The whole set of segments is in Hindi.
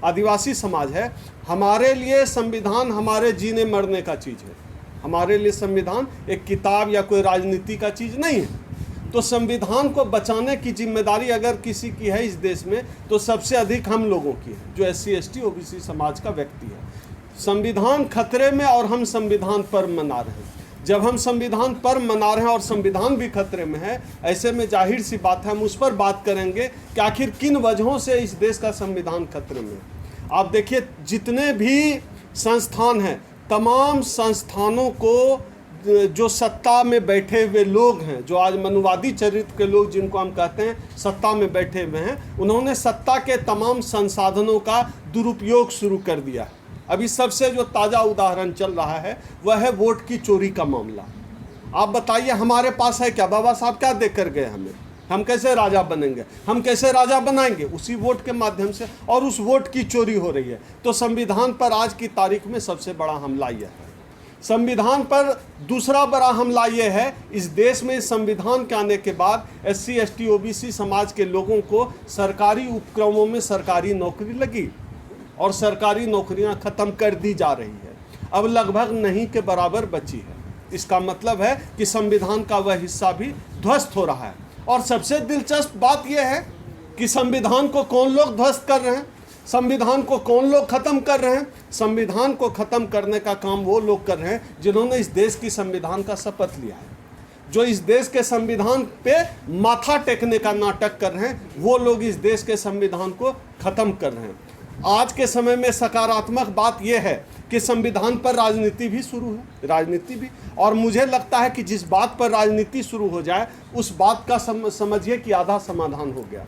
आदिवासी समाज है, हमारे लिए संविधान हमारे जीने मरने का चीज़ है। हमारे लिए संविधान एक किताब या कोई राजनीति का चीज़ नहीं है। तो संविधान को बचाने की जिम्मेदारी अगर किसी की है इस देश में, तो सबसे अधिक हम लोगों की है, जो SC ST OBC समाज का व्यक्ति है। संविधान खतरे में और हम संविधान पर मना रहे हैं। जब हम संविधान पर मना रहे हैं और संविधान भी खतरे में है, ऐसे में जाहिर सी बात है हम उस पर बात करेंगे कि आखिर किन वजहों से इस देश का संविधान खतरे में है। आप देखिए, जितने भी संस्थान हैं, तमाम संस्थानों को जो सत्ता में बैठे हुए लोग हैं, जो आज मनुवादी चरित्र के लोग जिनको हम कहते हैं सत्ता में बैठे हुए हैं, उन्होंने सत्ता के तमाम संसाधनों का दुरुपयोग शुरू कर दिया है। अभी सबसे जो ताज़ा उदाहरण चल रहा है वह है वोट की चोरी का मामला। आप बताइए, हमारे पास है क्या? बाबा साहब क्या दे कर गए हमें? हम कैसे राजा बनेंगे? हम कैसे राजा बनाएंगे? उसी वोट के माध्यम से, और उस वोट की चोरी हो रही है। तो संविधान पर आज की तारीख में सबसे बड़ा हमला यह है। संविधान पर दूसरा बड़ा हमला यह है, इस देश में इस संविधान के आने के बाद SC ST OBC समाज के लोगों को सरकारी उपक्रमों में सरकारी नौकरी लगी और सरकारी नौकरियां खत्म कर दी जा रही है। अब लगभग नहीं के बराबर बची है। इसका मतलब है कि संविधान का वह हिस्सा भी ध्वस्त हो रहा है। और सबसे दिलचस्प बात यह है कि संविधान को कौन लोग ध्वस्त कर रहे हैं, संविधान को कौन लोग खत्म कर रहे हैं? संविधान को खत्म करने का काम वो लोग कर रहे हैं जिन्होंने इस देश की संविधान का शपथ लिया है, जो इस देश के संविधान पे माथा टेकने का नाटक कर रहे हैं। वो लोग इस देश के संविधान को खत्म कर रहे हैं। आज के समय में सकारात्मक बात यह है कि संविधान पर राजनीति भी शुरू है, राजनीति भी। और मुझे लगता है कि जिस बात पर राजनीति शुरू हो जाए, उस बात का समझिए कि आधा समाधान हो गया।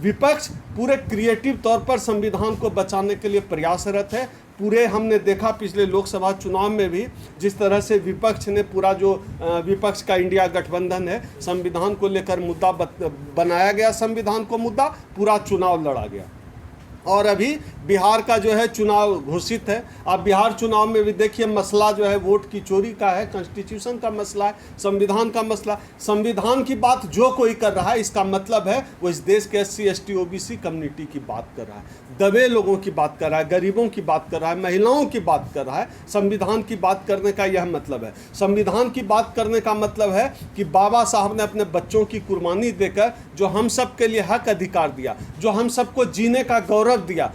विपक्ष पूरे क्रिएटिव तौर पर संविधान को बचाने के लिए प्रयासरत है। पूरे हमने देखा पिछले लोकसभा चुनाव में भी जिस तरह से विपक्ष ने पूरा जो विपक्ष का इंडिया गठबंधन है, संविधान को लेकर मुद्दा बनाया गया, संविधान को मुद्दा, पूरा चुनाव लड़ा गया। और अभी बिहार का जो है चुनाव घोषित है। आप बिहार चुनाव में भी देखिए, मसला जो है वोट की चोरी का है, कॉन्स्टिट्यूशन का मसला है, संविधान का मसला। संविधान की बात जो कोई कर रहा है, इसका मतलब है वो इस देश के SC ST OBC कम्युनिटी की बात कर रहा है, दबे लोगों की बात कर रहा है, गरीबों की बात कर रहा है, महिलाओं की बात कर रहा है। संविधान की बात करने का यह मतलब है। संविधान की बात करने का मतलब है कि बाबा साहब ने अपने बच्चों की कुर्बानी देकर जो हम सब के लिए हक अधिकार दिया, जो हम सबको जीने का गौरव दिया,